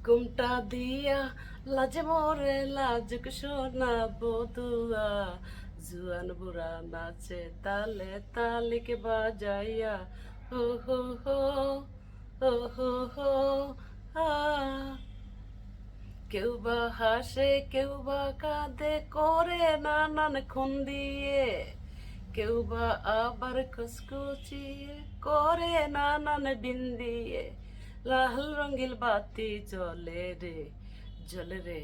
ঘুমটা দিয়া লাজে মরে লাজুক সোনা বদুয়া জুয়ান বুড়া নাচে তালে তালিকে বাজাইয়া হো হো হো হো হো হো আ কেউ বা হাসে কেউ বা কাঁদে করে নানান খুন দিয়ে কেউ বা আবার খুসকুচিয়ে করে নানান বিন দিয়ে লাল রঙিল বাতি জ্বলে রে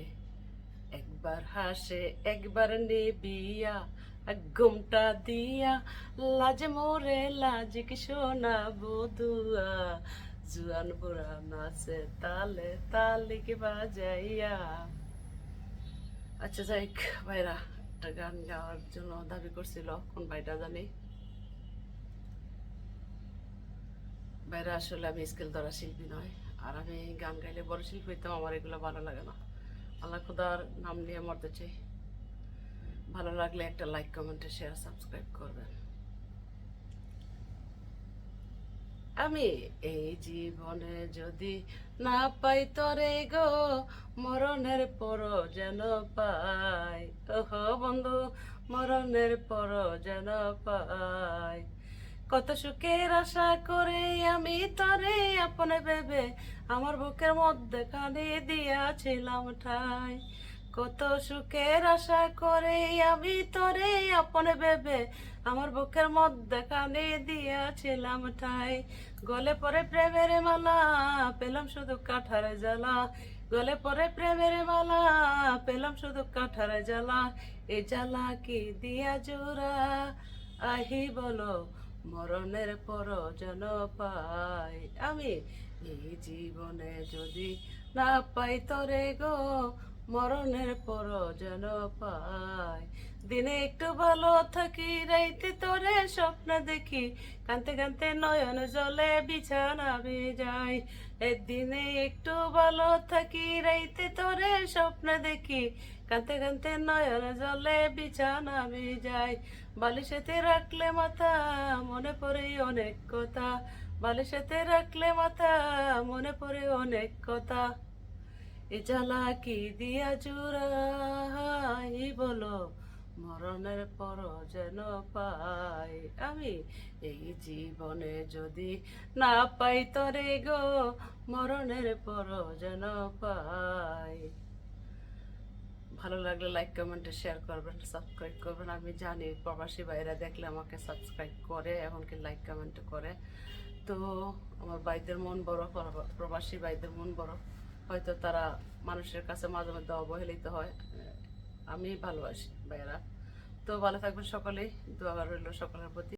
একবার হাসে একবার নেবিয়া ঘুমটা দিয়া লাজে মোরে লাজ কি সোনা বধুয়া জুয়ান বুড়া নাচে তালে তালিকে বাজাইয়া। আচ্ছা যাই ভাইরা, একটা গান গাওয়ার জন্য দাবি করছিল, কোন ভাইটা জানি। ভাইরা আসলে আমি স্কেল ধরা শিল্পী নয়, আর আমি গান গাইলে বড় শিল্পী হইতাম, আমার এগুলো ভালো লাগে না। আল্লাহ খুদার নাম নিয়ে মরতে চাই। ভালো লাগলে একটা লাইক কমেন্টে শেয়ার সাবস্ক্রাইব করবেন। আমি এই জীবনে যদি না পাই তরে গো, মরণের পর যেন পাই। ওহো বন্ধু, মরণের পর যেন পাই। কত সুখের আশা করে আমি তরে আপনে ভেবে আমার বুকের মধ্যে কাঁদে দিয়াছিলাম ঠাই। কত সুখের আশা করে আমি তোরে আপনে ভেবে আমার বুকের মধ্যে কানে দিয়াছিলাম ঠাই। গলে পরে প্রেমের মালা পেলাম শুধু কাঠার জ্বালা, গলে পরে প্রেমের মালা পেলাম শুধু কাঠার জ্বালা। এ জ্বালা কি দিয়া জোড়া আহি বলো, মরণের পর যেন পাই। আমি এই জীবনে যদি না পাই তরে গো, মরণের পর যেন পাই। দিনে একটু ভালো থাকি, রাইতে তোরে স্বপ্ন দেখি, কানতে কানতে নয়ন জলে বিছানা যাই। দিনে একটু ভালো থাকি, রাইতে তোরে স্বপ্ন দেখি, কানতে কানতে নয়ন জলে বিছানা যাই। বালিশেতে রাখলে মাথা মনে পড়ে অনেক কথা, বালিশেতে রাখলে মাথা মনে পড়ে অনেক কথা। এ জ্বালা কি দিয়া জুড়াই বলো, মরণের পর যেন পাই। আমি এই জীবনে যদি না পাই তরে গো, মরণের পর যেন পাই। ভালো লাগলে লাইক কমেন্টে শেয়ার করবেন, সাবস্ক্রাইব করবেন। আমি জানি প্রবাসী ভাইরা দেখলে আমাকে সাবস্ক্রাইব করে, এমনকি লাইক কমেন্ট করে। তো আমার ভাইদের মন বড়, প্রবাসী ভাইদের মন বড়। হয়তো তারা মানুষের কাছে মাঝে মধ্যে অবহেলিত হয়, আমি ভালোবাসি ভাইয়েরা। তো ভালো থাকবেন সকলেই, দোয়া রইল সকলের প্রতি।